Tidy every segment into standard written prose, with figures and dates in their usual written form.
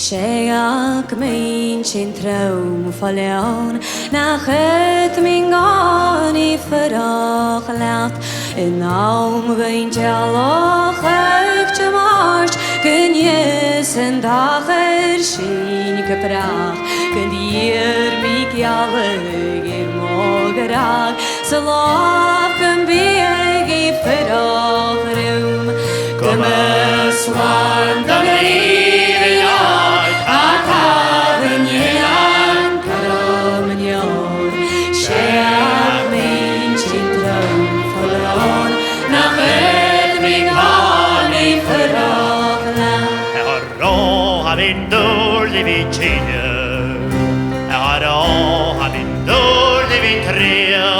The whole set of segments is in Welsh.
Sheak mein sin traum verloren nach het min gani verach laat en naum weint ja loch je marsch kun jes en dager sin gepracht kun dir mig jalle gir mogerag så laken beg I verach rum kommer swan da Having door living changer, having door living trio,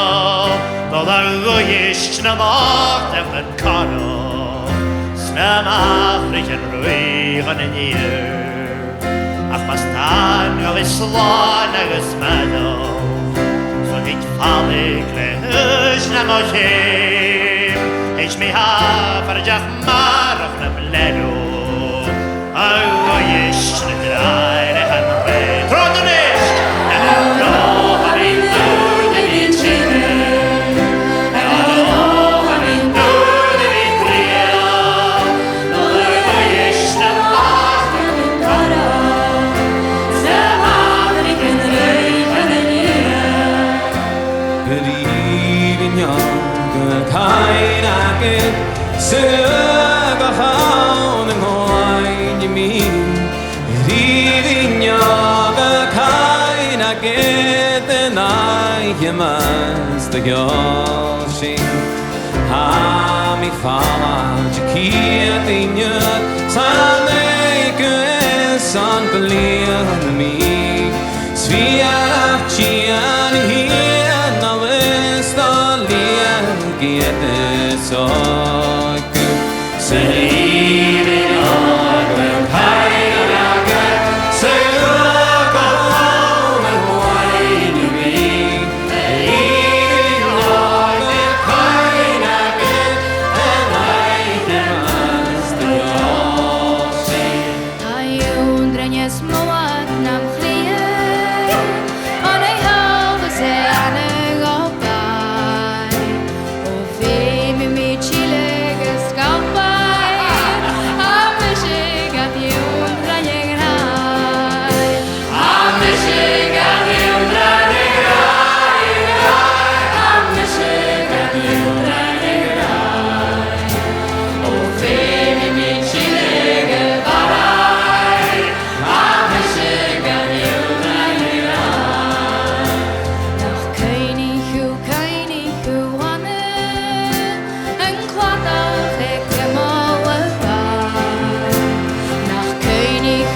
no da goyish na macht en kano, snamachlichen ruigen in hier. Ach mastan gav islan agus mado, so nit fallig lehush na mochim, ich mi ha farjach marach na bledo. Oh, yes, the light and the way. Throw the nest. And oh, I mean, do the vincere. And oh, I mean, do the vitria. Oh, yes, the light and the color. The Madrid and the rain and the year. Good evening, young kind I get. Sing a hound and Yemas the Yoshi Hami Fama Chikia Tinya Saneke San Belian me Svia Chian here now is the Lia Giete so good saving on the kind Nach König,